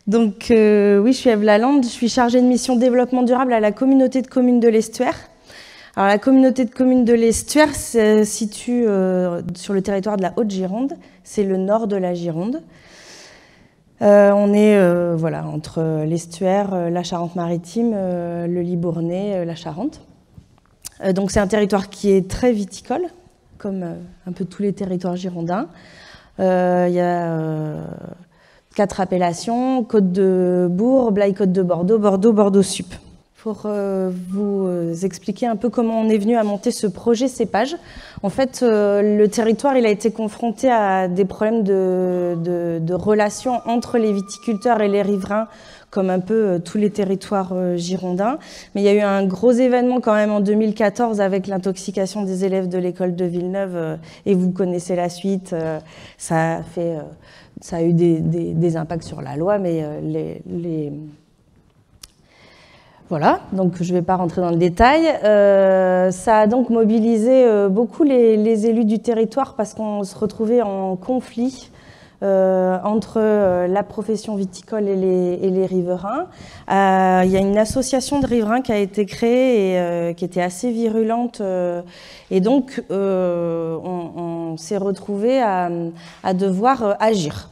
Donc oui, je suis Ève Lalande, je suis chargée de mission développement durable à la communauté de communes de l'Estuaire. Alors la communauté de communes de l'Estuaire se situe sur le territoire de la Haute-Gironde, c'est le nord de la Gironde. On est voilà, entre l'Estuaire, la Charente-Maritime, le Libournais, la Charente. Donc c'est un territoire qui est très viticole, comme un peu tous les territoires girondins. Il y a 4 appellations, Côte de Bourg, Blaye Côte de Bordeaux, Bordeaux, Bordeaux Sup. Pour vous expliquer un peu comment on est venu à monter ce projet cépage. En fait, le territoire il a été confronté à des problèmes de relations entre les viticulteurs et les riverains, comme un peu tous les territoires girondins. Mais il y a eu un gros événement quand même en 2014 avec l'intoxication des élèves de l'école de Villeneuve, et vous connaissez la suite. Ça a eu des impacts sur la loi, mais voilà, donc je ne vais pas rentrer dans le détail. Ça a donc mobilisé beaucoup les élus du territoire parce qu'on se retrouvait en conflit entre la profession viticole et les riverains. Il y a une association de riverains qui a été créée et qui était assez virulente. Et donc, on s'est retrouvé à devoir agir.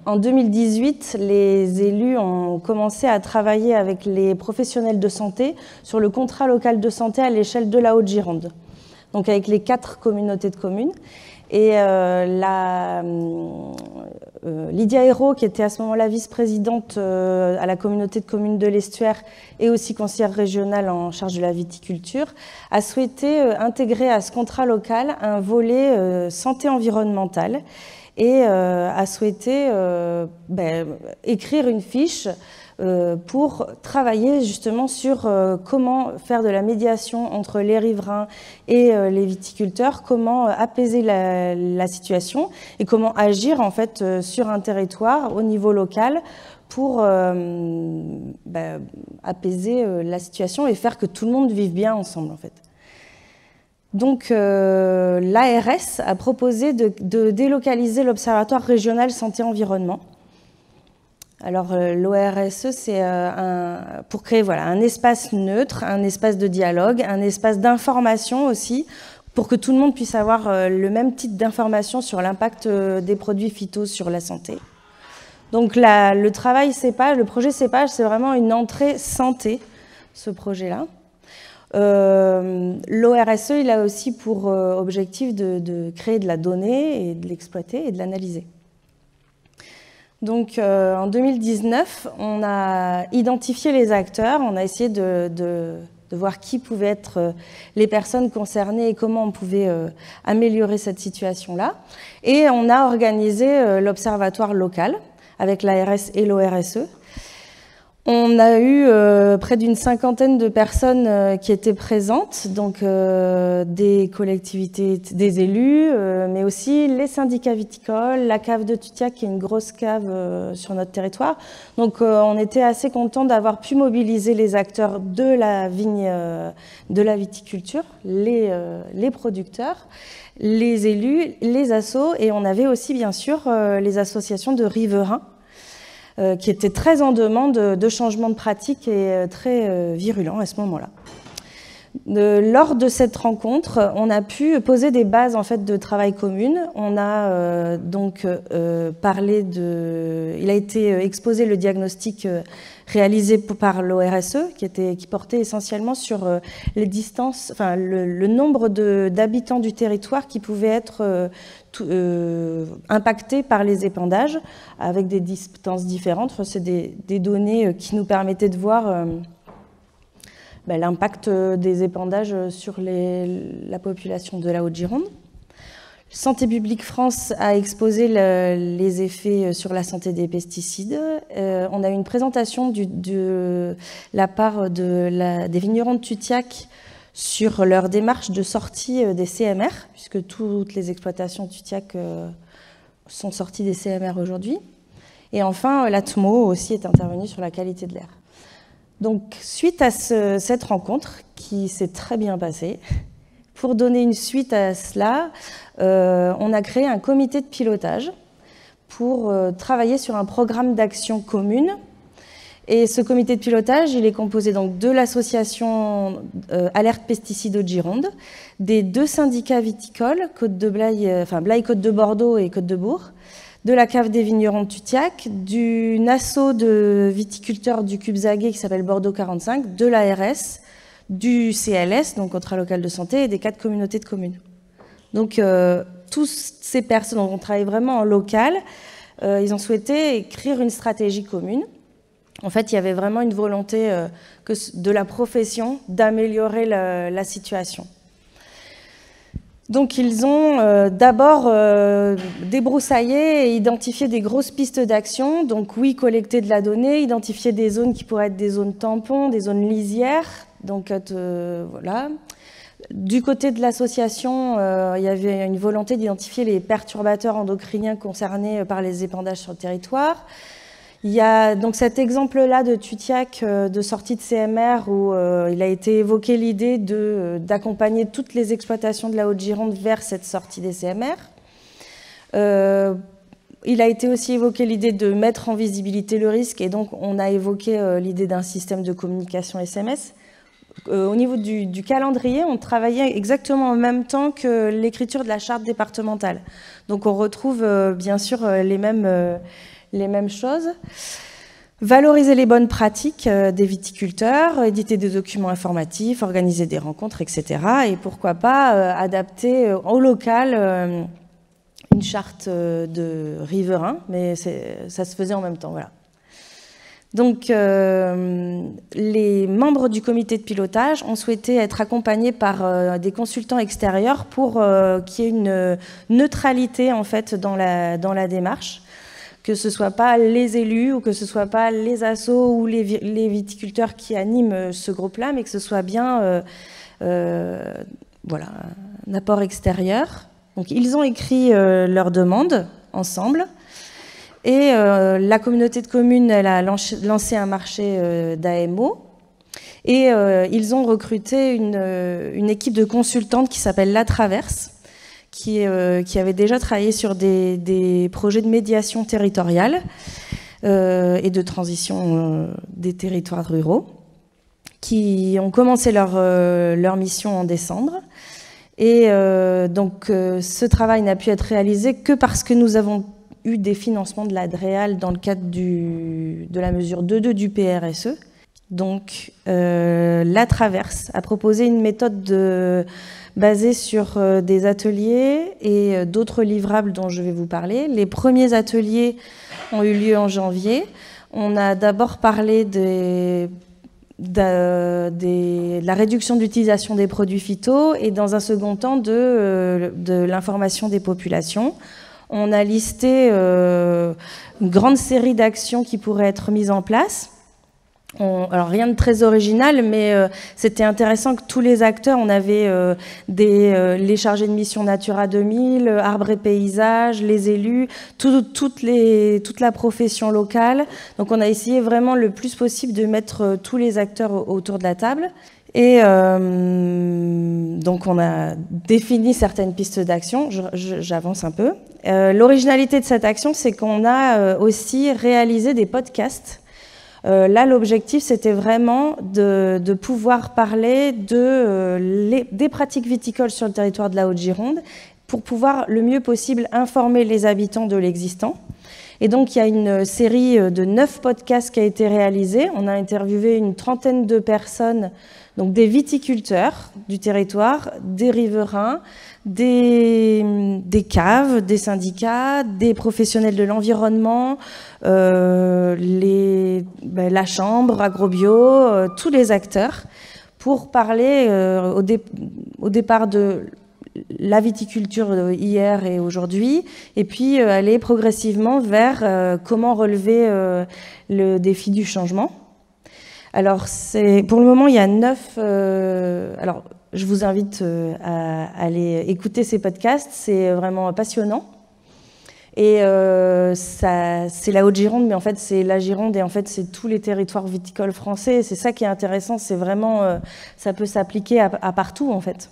En 2018, les élus ont commencé à travailler avec les professionnels de santé sur le contrat local de santé à l'échelle de la Haute-Gironde, donc avec les 4 communautés de communes. Et Lydia Hérault, qui était à ce moment-là vice-présidente à la communauté de communes de l'Estuaire et aussi conseillère régionale en charge de la viticulture, a souhaité intégrer à ce contrat local un volet santé environnementale et a souhaité écrire une fiche pour travailler justement sur comment faire de la médiation entre les riverains et les viticulteurs, comment apaiser la situation et comment agir en fait sur un territoire au niveau local pour apaiser la situation et faire que tout le monde vive bien ensemble en fait. Donc l'ARS a proposé de délocaliser l'Observatoire régional santé-environnement. Alors l'ORSE, c'est pour créer voilà, un espace neutre, un espace de dialogue, un espace d'information aussi, pour que tout le monde puisse avoir le même type d'information sur l'impact des produits phytos sur la santé. Donc le travail cépage, le projet cépage, c'est vraiment une entrée santé, ce projet-là. L'ORSE, il a aussi pour objectif de créer de la donnée et de l'exploiter et de l'analyser. Donc en 2019, on a identifié les acteurs, on a essayé de voir qui pouvaient être les personnes concernées et comment on pouvait améliorer cette situation-là. Et on a organisé l'observatoire local avec l'ARS et l'ORSE. On a eu près d'une 50aine de personnes qui étaient présentes, donc des collectivités, des élus, mais aussi les syndicats viticoles, la cave de Tutiac, qui est une grosse cave sur notre territoire. Donc on était assez contents d'avoir pu mobiliser les acteurs de la vigne, de la viticulture, les producteurs, les élus, les assos, et on avait aussi bien sûr les associations de riverains, qui était très en demande de changements de pratiques et très virulents à ce moment-là. Lors de cette rencontre, on a pu poser des bases en fait, de travail communes. On a donc parlé de... Il a été exposé le diagnostic réalisé par l'ORSE, qui portait essentiellement sur les distances, enfin, le nombre d'habitants du territoire qui pouvaient être impactés par les épandages avec des distances différentes. Enfin, c'est des données qui nous permettaient de voir l'impact des épandages sur la population de la Haute-Gironde. Santé publique France a exposé les effets sur la santé des pesticides. On a eu une présentation de la part des vignerons de Tutiac sur leur démarche de sortie des CMR, puisque toutes les exploitations Tutiac sont sorties des CMR aujourd'hui. Et enfin, l'ATMO aussi est intervenu sur la qualité de l'air. Donc, suite à cette rencontre, qui s'est très bien passée, pour donner une suite à cela, on a créé un comité de pilotage pour travailler sur un programme d'action commune. Et ce comité de pilotage, il est composé donc de l'association Alerte Pesticides Haute-Gironde, des 2 syndicats viticoles, Blaye-Côte de Bordeaux et Côte de Bourg, de la cave des vignerons de Tutiac, d'une asso de viticulteurs du Cubzaguais qui s'appelle Bordeaux 45, de l'ARS, du CLS, donc Contrat local de santé, et des 4 communautés de communes. Donc, toutes ces personnes, on travaille vraiment en local, ils ont souhaité écrire une stratégie commune. En fait, il y avait vraiment une volonté de la profession d'améliorer la situation. Donc, ils ont d'abord débroussaillé et identifié des grosses pistes d'action. Donc, oui, collecter de la donnée, identifier des zones qui pourraient être des zones tampons, des zones lisières. Donc, voilà. Du côté de l'association, il y avait une volonté d'identifier les perturbateurs endocriniens concernés par les épandages sur le territoire. Il y a donc cet exemple-là de Tutiac, de sortie de CMR, où il a été évoqué l'idée d'accompagner toutes les exploitations de la Haute-Gironde vers cette sortie des CMR. Il a été aussi évoqué l'idée de mettre en visibilité le risque, et donc on a évoqué l'idée d'un système de communication SMS. Au niveau du calendrier, on travaillait exactement en même temps que l'écriture de la charte départementale. Donc on retrouve bien sûr les mêmes choses. Valoriser les bonnes pratiques des viticulteurs, éditer des documents informatifs, organiser des rencontres, etc. Et pourquoi pas adapter au local une charte de riverains, mais ça se faisait en même temps. Voilà. Donc, les membres du comité de pilotage ont souhaité être accompagnés par des consultants extérieurs pour qu'il y ait une neutralité en fait, dans la démarche, que ce ne soit pas les élus ou que ce ne soit pas les assos ou les viticulteurs qui animent ce groupe-là, mais que ce soit bien voilà, un apport extérieur. Donc, ils ont écrit leur demande ensemble. Et la communauté de communes, elle a lancé un marché d'AMO. Et ils ont recruté une équipe de consultantes qui s'appelle La Traverse, qui avait déjà travaillé sur des projets de médiation territoriale et de transition des territoires ruraux, qui ont commencé leur mission en décembre. Et donc, ce travail n'a pu être réalisé que parce que nous avons eu des financements de la DREAL dans le cadre de la mesure 2.2 du PRSE. Donc, La Traverse a proposé une méthode basée sur des ateliers et d'autres livrables dont je vais vous parler. Les premiers ateliers ont eu lieu en janvier. On a d'abord parlé de la réduction d'utilisation des produits phyto et dans un second temps de l'information des populations. On a listé une grande série d'actions qui pourraient être mises en place. Alors rien de très original, mais c'était intéressant que tous les acteurs, on avait les chargés de mission Natura 2000, Arbres et Paysages, les élus, toute la profession locale. Donc on a essayé vraiment le plus possible de mettre tous les acteurs autour de la table. Et donc on a défini certaines pistes d'action, j'avance un peu. L'originalité de cette action, c'est qu'on a aussi réalisé des podcasts. Là, l'objectif, c'était vraiment de pouvoir parler des pratiques viticoles sur le territoire de la Haute-Gironde pour pouvoir le mieux possible informer les habitants de l'existant. Et donc, il y a une série de 9 podcasts qui a été réalisée. On a interviewé une trentaine de personnes, donc des viticulteurs du territoire, des riverains, des caves, des syndicats, des professionnels de l'environnement, la chambre, Agrobio, tous les acteurs, pour parler au départ de la viticulture hier et aujourd'hui, et puis aller progressivement vers comment relever le défi du changement. Alors, pour le moment, il y a 9... alors, je vous invite à aller écouter ces podcasts, c'est vraiment passionnant. Et c'est la Haute-Gironde, mais en fait, c'est la Gironde, et en fait, c'est tous les territoires viticoles français. C'est ça qui est intéressant, c'est vraiment... ça peut s'appliquer à partout, en fait.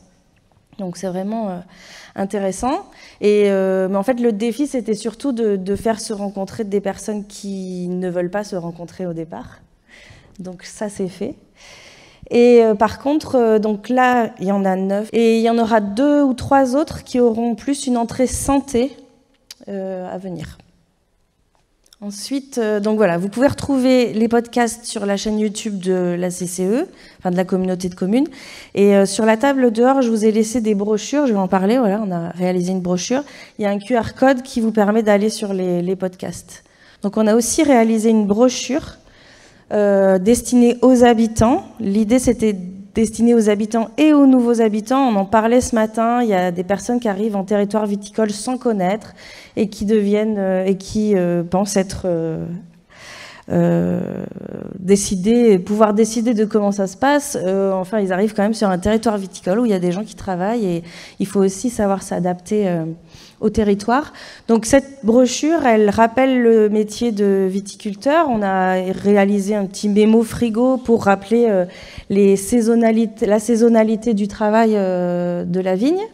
Donc c'est vraiment intéressant. Mais en fait, le défi, c'était surtout de faire se rencontrer des personnes qui ne veulent pas se rencontrer au départ. Donc ça, c'est fait. Et par contre, donc là, il y en a 9. Et il y en aura 2 ou 3 autres qui auront plus une entrée santé à venir. Ensuite, donc voilà, vous pouvez retrouver les podcasts sur la chaîne YouTube de la CCE, enfin de la communauté de communes. Et sur la table dehors, je vous ai laissé des brochures, je vais en parler, voilà, on a réalisé une brochure. Il y a un QR code qui vous permet d'aller sur les podcasts. Donc on a aussi réalisé une brochure destinée aux habitants. L'idée, c'était destiné aux habitants et aux nouveaux habitants. On en parlait ce matin, il y a des personnes qui arrivent en territoire viticole sans connaître et qui pensent être pouvoir décider de comment ça se passe. Enfin, ils arrivent quand même sur un territoire viticole où il y a des gens qui travaillent et il faut aussi savoir s'adapter au territoire. Donc cette brochure, elle rappelle le métier de viticulteur. On a réalisé un petit mémo frigo pour rappeler la saisonnalité du travail de la vigne.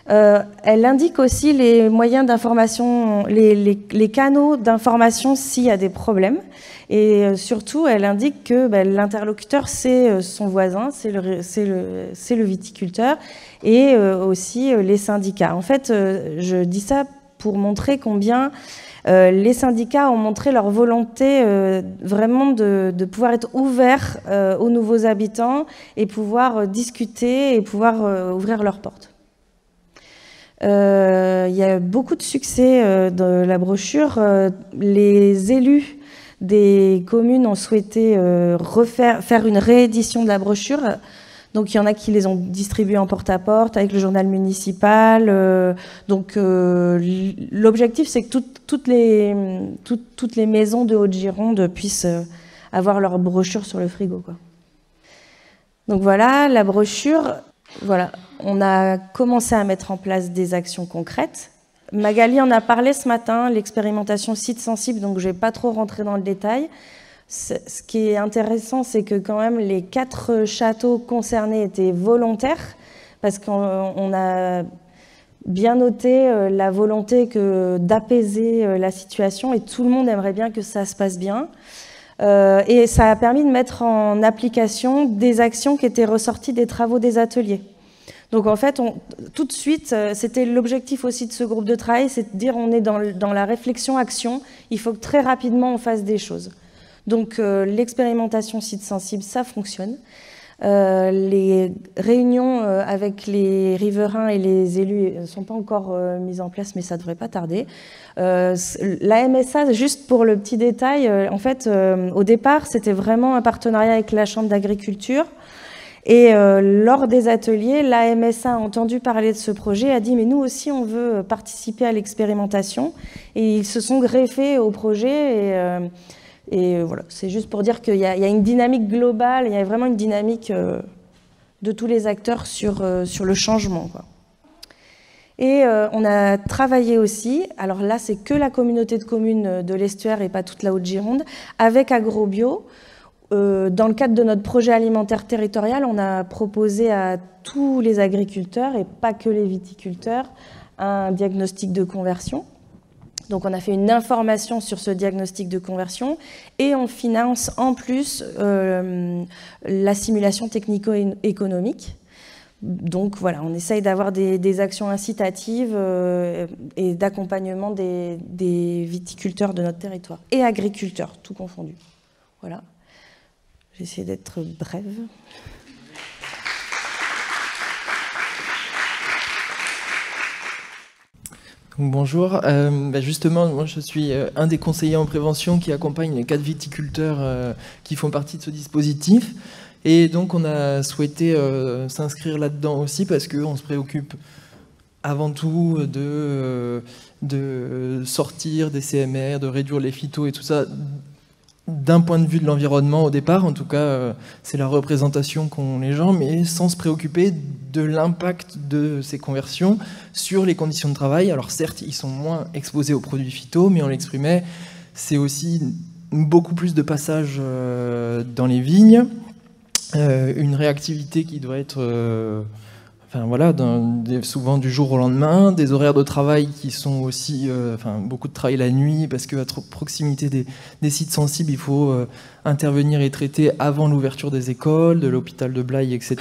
Elle indique aussi les moyens d'information, les canaux d'information s'il y a des problèmes. Et surtout, elle indique que l'interlocuteur, c'est son voisin, c'est le viticulteur et aussi les syndicats. En fait, je dis ça pour montrer combien les syndicats ont montré leur volonté vraiment de pouvoir être ouverts aux nouveaux habitants et pouvoir discuter et pouvoir ouvrir leurs portes. Il y a beaucoup de succès dans la brochure. Les élus des communes ont souhaité faire une réédition de la brochure. Donc il y en a qui les ont distribuées en porte-à-porte avec le journal municipal. L'objectif, c'est que toutes les maisons de Haute-Gironde puissent avoir leur brochure sur le frigo, quoi. Donc voilà, la brochure. Voilà, on a commencé à mettre en place des actions concrètes. Magali en a parlé ce matin, l'expérimentation site sensible, donc je ne vais pas trop rentrer dans le détail. Ce qui est intéressant, c'est que quand même les 4 châteaux concernés étaient volontaires, parce qu'on a bien noté la volonté d'apaiser la situation, et tout le monde aimerait bien que ça se passe bien. Et ça a permis de mettre en application des actions qui étaient ressorties des travaux des ateliers. Donc en fait, tout de suite, c'était l'objectif aussi de ce groupe de travail, c'est de dire on est dans la réflexion-action, il faut que très rapidement on fasse des choses. Donc l'expérimentation site sensible, ça fonctionne. Les réunions avec les riverains et les élus ne sont pas encore mises en place, mais ça ne devrait pas tarder. La MSA, juste pour le petit détail, en fait, au départ, c'était vraiment un partenariat avec la Chambre d'agriculture. Et lors des ateliers, la MSA a entendu parler de ce projet et a dit « mais nous aussi, on veut participer à l'expérimentation ». Et ils se sont greffés au projet et voilà, c'est juste pour dire qu'il y a une dynamique globale, il y a vraiment une dynamique de tous les acteurs sur le changement, quoi. Et on a travaillé aussi, alors là c'est que la communauté de communes de l'Estuaire et pas toute la Haute-Gironde, avec AgroBio. Dans le cadre de notre projet alimentaire territorial, on a proposé à tous les agriculteurs, et pas que les viticulteurs, un diagnostic de conversion. Donc on a fait une information sur ce diagnostic de conversion et on finance en plus la simulation technico-économique. Donc voilà, on essaye d'avoir des actions incitatives et d'accompagnement des viticulteurs de notre territoire et agriculteurs, tout confondu. Voilà, j'ai essayé d'être brève. Bonjour, justement, moi je suis un des conseillers en prévention qui accompagne les 4 viticulteurs qui font partie de ce dispositif. Et donc on a souhaité s'inscrire là-dedans aussi parce qu'on se préoccupe avant tout de sortir des CMR, de réduire les phytos et tout ça d'un point de vue de l'environnement au départ. En tout cas, c'est la représentation qu'ont les gens, mais sans se préoccuper de l'impact de ces conversions sur les conditions de travail. Alors certes, ils sont moins exposés aux produits phyto, mais on l'exprimait, c'est aussi beaucoup plus de passages dans les vignes, une réactivité qui doit être enfin voilà, souvent du jour au lendemain, des horaires de travail qui sont aussi, beaucoup de travail la nuit, parce qu'à proximité des sites sensibles, il faut intervenir et traiter avant l'ouverture des écoles, de l'hôpital de Blaye, etc.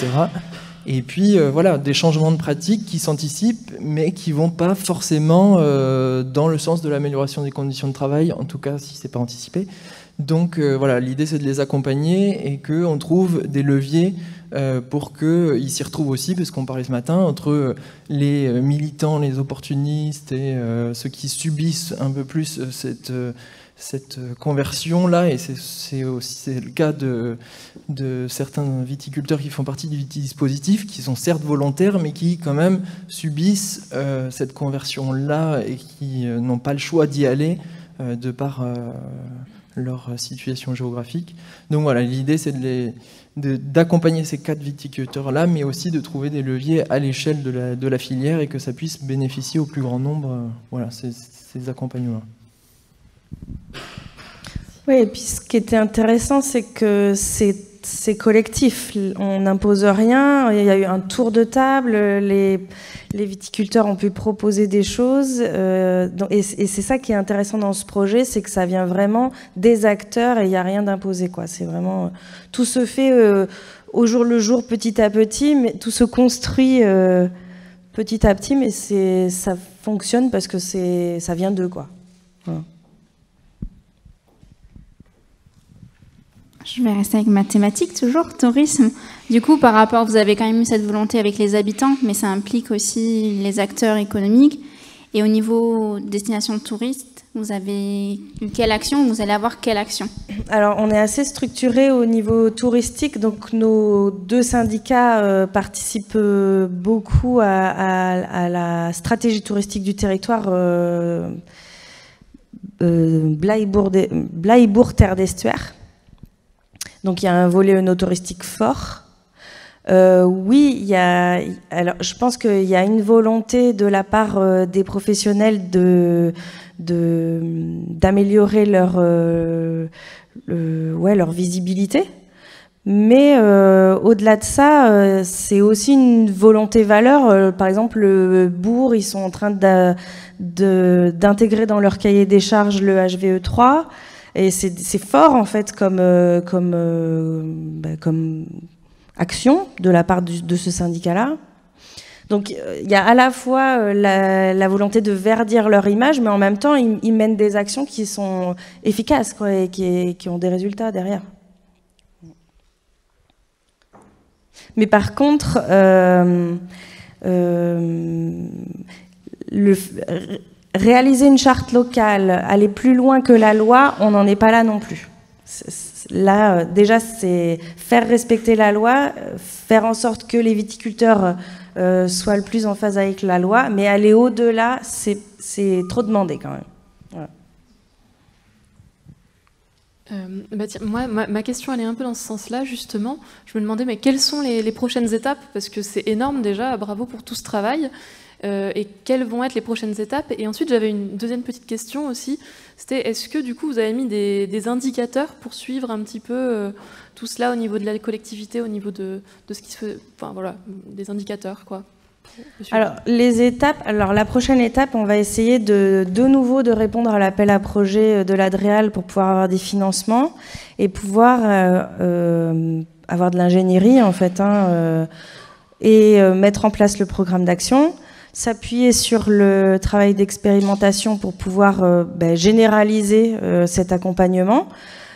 Et puis voilà, des changements de pratiques qui s'anticipent, mais qui vont pas forcément dans le sens de l'amélioration des conditions de travail, en tout cas si c'est pas anticipé. Donc voilà, l'idée c'est de les accompagner et qu'on trouve des leviers pour qu'ils s'y retrouvent aussi, parce qu'on parlait ce matin, entre les militants, les opportunistes et ceux qui subissent un peu plus cette conversion-là, et c'est le cas de certains viticulteurs qui font partie du dispositif, qui sont certes volontaires, mais qui quand même subissent cette conversion-là et qui n'ont pas le choix d'y aller de par leur situation géographique. Donc voilà, l'idée c'est d'accompagner ces 4 viticulteurs-là, mais aussi de trouver des leviers à l'échelle de la filière et que ça puisse bénéficier au plus grand nombre, voilà, ces accompagnements. Oui, et puis ce qui était intéressant, c'est que c'est collectif. On n'impose rien. Il y a eu un tour de table. Les viticulteurs ont pu proposer des choses. Et c'est ça qui est intéressant dans ce projet, c'est que ça vient vraiment des acteurs et il n'y a rien d'imposé, quoi. C'est vraiment, tout se fait au jour le jour, petit à petit, mais tout se construit petit à petit, mais ça fonctionne parce que ça vient d'eux, quoi. Voilà. Je vais rester avec ma thématique, toujours, tourisme. Du coup, par rapport, vous avez quand même eu cette volonté avec les habitants, mais ça implique aussi les acteurs économiques. Et au niveau destination de touristes, vous avez eu quelle action? Vous allez avoir quelle action? Alors, on est assez structuré au niveau touristique. Donc, nos 2 syndicats participent beaucoup à la stratégie touristique du territoire Blaye-Bourg-Terre d'Estuaire. Donc il y a un volet œnotouristique fort. Oui, alors, je pense qu'il y a une volonté de la part des professionnels d'améliorer leur visibilité. Mais au-delà de ça, c'est aussi une volonté valeur. Par exemple, le Bourg, ils sont en train d'intégrer dans leur cahier des charges le HVE3. Et c'est fort, en fait, comme action de la part de ce syndicat-là. Donc, il y a à la fois la volonté de verdir leur image, mais en même temps, ils mènent des actions qui sont efficaces, quoi, et qui ont des résultats derrière. Mais par contre, réaliser une charte locale, aller plus loin que la loi, on n'en est pas là non plus. Là, déjà, c'est faire respecter la loi, faire en sorte que les viticulteurs soient le plus en phase avec la loi, mais aller au-delà, c'est trop demandé quand même. Voilà. Tiens, moi, ma question, elle est un peu dans ce sens-là, justement. Je me demandais, mais quelles sont les prochaines étapes? Parce que c'est énorme déjà, bravo pour tout ce travail. Et quelles vont être les prochaines étapes? Et ensuite, j'avais une deuxième petite question aussi. C'était, est-ce que du coup, vous avez mis des indicateurs pour suivre un petit peu tout cela au niveau de la collectivité, au niveau de ce qui se fait, enfin voilà, des indicateurs, quoi. Alors, les étapes. Alors, la prochaine étape, on va essayer de nouveau de répondre à l'appel à projet de l'Adréal pour pouvoir avoir des financements et pouvoir avoir de l'ingénierie, en fait, et mettre en place le programme d'action. S'appuyer sur le travail d'expérimentation pour pouvoir généraliser cet accompagnement.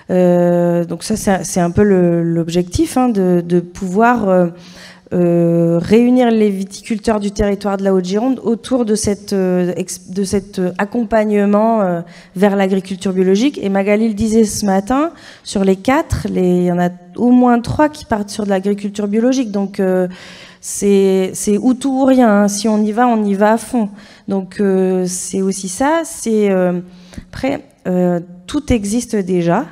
Donc ça, c'est un peu l'objectif, de pouvoir réunir les viticulteurs du territoire de la Haute-Gironde autour de cet accompagnement vers l'agriculture biologique. Et Magali le disait ce matin, sur les 4, il y en a au moins 3 qui partent sur de l'agriculture biologique. Donc c'est ou tout ou rien. Si on y va à fond. Donc c'est aussi ça. Après, tout existe déjà.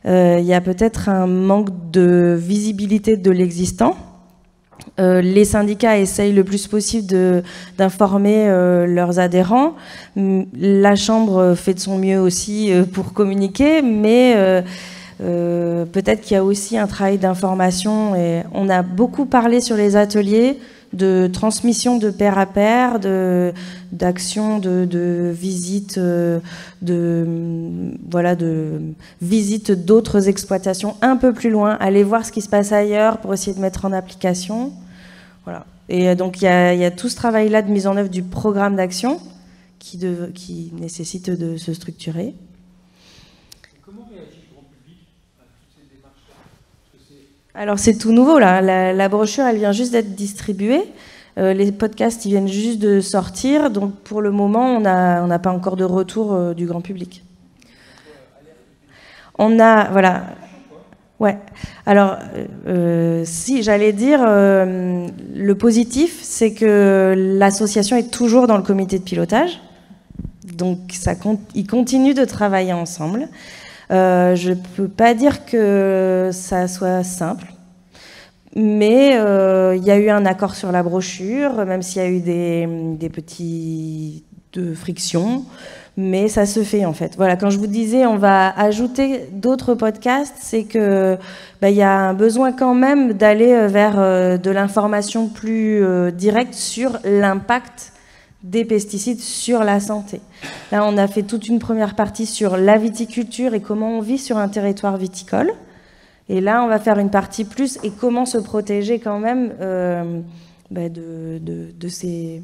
Il y a peut-être un manque de visibilité de l'existant. Les syndicats essayent le plus possible d'informer leurs adhérents. La Chambre fait de son mieux aussi pour communiquer, mais peut-être qu'il y a aussi un travail d'information. Et on a beaucoup parlé sur les ateliers de transmission de pair à pair, d'actions, de visites, de visites d'autres exploitations un peu plus loin, aller voir ce qui se passe ailleurs pour essayer de mettre en application. Voilà. Et donc il y a tout ce travail-là de mise en œuvre du programme d'action qui nécessite de se structurer. Comment réagit le grand public à toutes ces démarches-là? Alors c'est tout nouveau là, la brochure elle vient juste d'être distribuée, les podcasts ils viennent juste de sortir, donc pour le moment on n'a pas encore de retour du grand public. On a, voilà, ouais. Alors si j'allais dire, le positif c'est que l'association est toujours dans le comité de pilotage, donc ils continuent de travailler ensemble. Je ne peux pas dire que ça soit simple, mais il y a eu un accord sur la brochure, même s'il y a eu des petites frictions, mais ça se fait en fait. Voilà, quand je vous disais on va ajouter d'autres podcasts, c'est que il y a un besoin quand même d'aller vers de l'information plus directe sur l'impact des pesticides sur la santé. Là, on a fait toute une première partie sur la viticulture et comment on vit sur un territoire viticole. Et là, on va faire une partie plus et comment se protéger quand même de ces,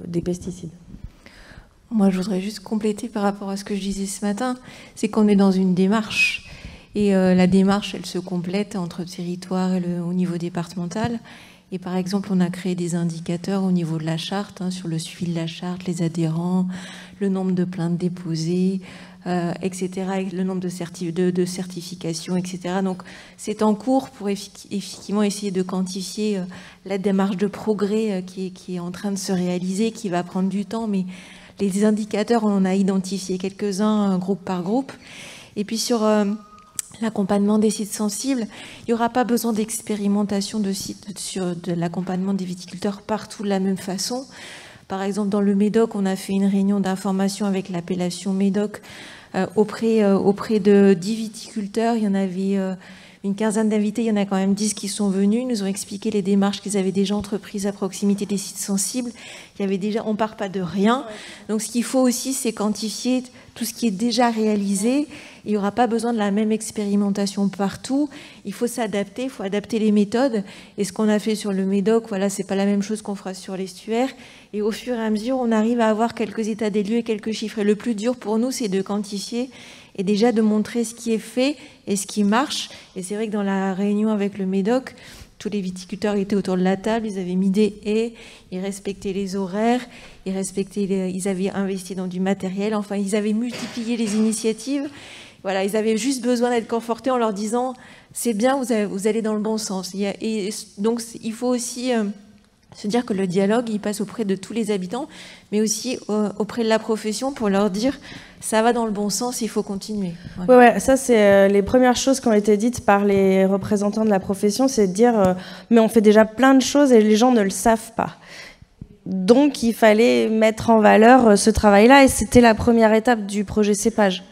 des pesticides. Moi, je voudrais juste compléter par rapport à ce que je disais ce matin, c'est qu'on est dans une démarche. Et la démarche, elle se complète entre territoire et au niveau départemental. Et par exemple, on a créé des indicateurs au niveau de la charte, sur le suivi de la charte, les adhérents, le nombre de plaintes déposées, etc., le nombre de certifications, etc. Donc, c'est en cours pour effectivement essayer de quantifier la démarche de progrès qui est en train de se réaliser, qui va prendre du temps, mais les indicateurs, on en a identifié quelques-uns, groupe par groupe. Et puis sur l'accompagnement des sites sensibles, il n'y aura pas besoin d'expérimentation de l'accompagnement des viticulteurs partout de la même façon. Par exemple, dans le Médoc, on a fait une réunion d'information avec l'appellation Médoc auprès de 10 viticulteurs. Il y en avait une quinzaine d'invités, il y en a quand même 10 qui sont venus. Ils nous ont expliqué les démarches qu'ils avaient déjà entreprises à proximité des sites sensibles. On ne part pas de rien. Donc ce qu'il faut aussi, c'est quantifier tout ce qui est déjà réalisé. Il n'y aura pas besoin de la même expérimentation partout. Il faut s'adapter, il faut adapter les méthodes. Et ce qu'on a fait sur le Médoc, voilà, c'est pas la même chose qu'on fera sur l'estuaire. Et au fur et à mesure, on arrive à avoir quelques états des lieux et quelques chiffres. Et le plus dur pour nous, c'est de quantifier et déjà de montrer ce qui est fait et ce qui marche. Et c'est vrai que dans la réunion avec le Médoc, tous les viticulteurs étaient autour de la table, ils avaient mis des haies, ils respectaient les horaires, ils avaient investi dans du matériel, enfin ils avaient multiplié les initiatives. Voilà, ils avaient juste besoin d'être confortés en leur disant « c'est bien, vous allez dans le bon sens ». Et donc il faut aussi se dire que le dialogue, il passe auprès de tous les habitants, mais aussi auprès de la profession pour leur dire « ça va dans le bon sens, il faut continuer ». Ouais, ça c'est les premières choses qui ont été dites par les représentants de la profession, c'est de dire mais on fait déjà plein de choses et les gens ne le savent pas. Donc il fallait mettre en valeur ce travail-là et c'était la première étape du projet Cépage.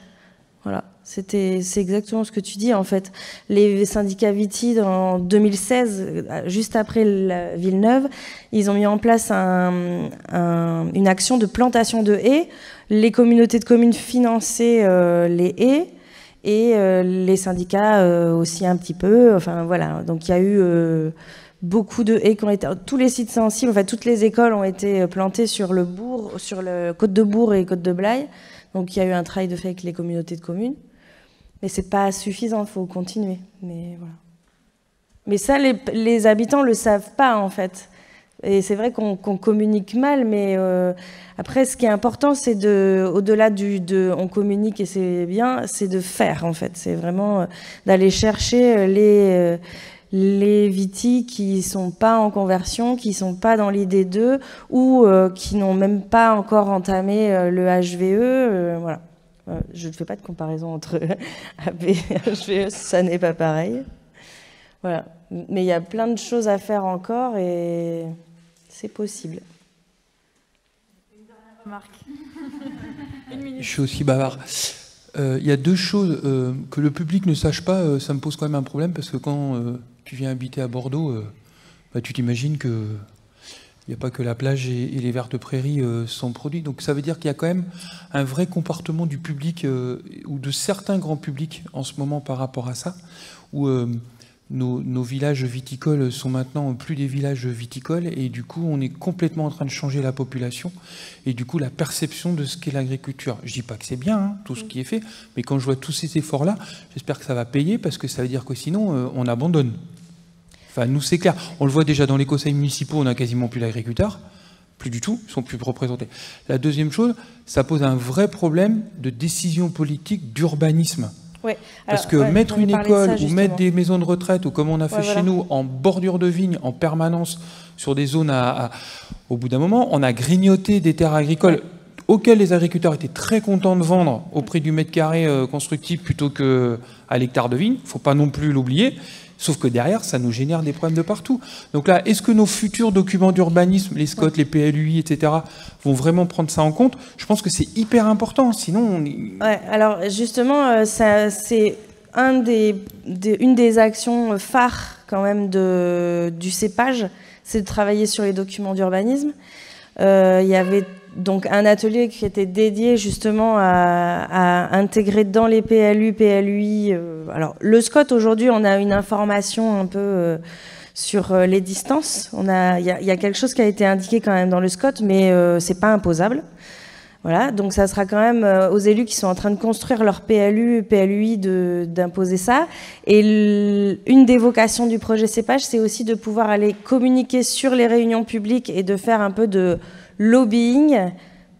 Voilà. C'est exactement ce que tu dis en fait. Les syndicats vitides en 2016, juste après la Villeneuve, ils ont mis en place une action de plantation de haies. Les communautés de communes finançaient les haies et les syndicats aussi un petit peu. Enfin voilà. Donc il y a eu beaucoup de haies qui ont été. Tous les sites sensibles, en fait, toutes les écoles ont été plantées sur le Bourg, sur le Côte de Bourg et Côte de Blaye. Donc il y a eu un travail de fait avec les communautés de communes. Mais c'est pas suffisant, il faut continuer. Mais voilà. Mais ça, les habitants le savent pas en fait. Et c'est vrai qu'on communique mal, mais après, ce qui est important, c'est au-delà on communique et c'est bien, c'est de faire en fait. C'est vraiment d'aller chercher les vitis qui sont pas en conversion, qui sont pas dans l'idée d'eux ou qui n'ont même pas encore entamé le HVE. Voilà. Je ne fais pas de comparaison entre AB et HVE, ça n'est pas pareil. Voilà. Mais il y a plein de choses à faire encore et c'est possible. Une dernière remarque. Une minute. Je suis aussi bavard. Il y a deux choses que le public ne sache pas, ça me pose quand même un problème parce que quand tu viens habiter à Bordeaux, tu t'imagines qu'il n'y a pas que la plage et les vers de prairie sont produits. Donc ça veut dire qu'il y a quand même un vrai comportement du public ou de certains grands publics en ce moment par rapport à ça, où nos villages viticoles sont maintenant plus des villages viticoles, et du coup on est complètement en train de changer la population et du coup la perception de ce qu'est l'agriculture. Je dis pas que c'est bien, hein, tout ce qui est fait, mais quand je vois tous ces efforts-là, j'espère que ça va payer, parce que ça veut dire que sinon on abandonne. Enfin, nous c'est clair, on le voit déjà dans les conseils municipaux, on n'a quasiment plus d'agriculteurs, plus du tout, ils sont plus représentés. La deuxième chose, ça pose un vrai problème de décision politique, d'urbanisme. Ouais. Parce que mettre une école ou mettre des maisons de retraite, ou comme on a fait chez nous, en bordure de vignes, en permanence, sur des zones au bout d'un moment, on a grignoté des terres agricoles auxquelles les agriculteurs étaient très contents de vendre au prix du mètre carré constructif plutôt qu'à l'hectare de vigne. Il ne faut pas non plus l'oublier. Sauf que derrière, ça nous génère des problèmes de partout. Donc là, est-ce que nos futurs documents d'urbanisme, les SCOT, les PLUI, etc., vont vraiment prendre ça en compte? Je pense que c'est hyper important. Sinon, Ouais, alors justement, c'est une des actions phares quand même du CEPAGE, c'est de travailler sur les documents d'urbanisme. Il y avait donc un atelier qui était dédié justement à intégrer dans les PLU, PLUI. Alors le SCOT, aujourd'hui, on a une information un peu sur les distances. Il y a quelque chose qui a été indiqué quand même dans le SCOT, mais c'est pas imposable. Voilà, donc ça sera quand même aux élus qui sont en train de construire leur PLU, PLUI d'imposer ça. Et une des vocations du projet CEPAGE, c'est aussi de pouvoir aller communiquer sur les réunions publiques et de faire un peu de lobbying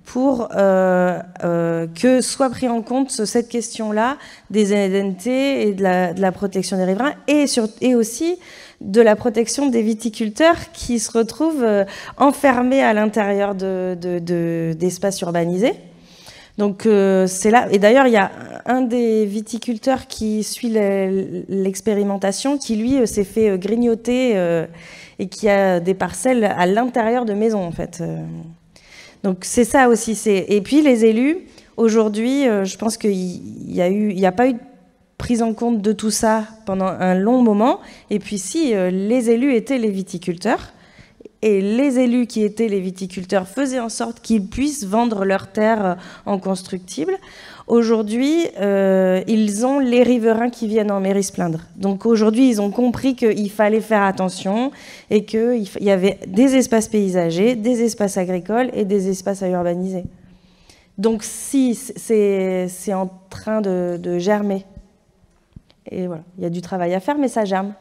pour que soit pris en compte cette question-là des ZNT et de la protection des riverains et aussi de la protection des viticulteurs qui se retrouvent enfermés à l'intérieur d'espaces urbanisés. Donc c'est là. Et d'ailleurs, il y a un des viticulteurs qui suit l'expérimentation qui, lui, s'est fait grignoter et qui a des parcelles à l'intérieur de maisons, en fait. Donc c'est ça aussi. Et puis les élus, aujourd'hui, je pense qu'il n'y a pas eu de prise en compte de tout ça pendant un long moment. Et puis si les élus étaient les viticulteurs, et les élus qui étaient les viticulteurs faisaient en sorte qu'ils puissent vendre leurs terres en constructible. Aujourd'hui, ils ont les riverains qui viennent en mairie se plaindre. Donc aujourd'hui, ils ont compris qu'il fallait faire attention et qu'il y avait des espaces paysagers, des espaces agricoles et des espaces à urbaniser. Donc si, c'est en train de germer. Et voilà, il y a du travail à faire, mais ça germe.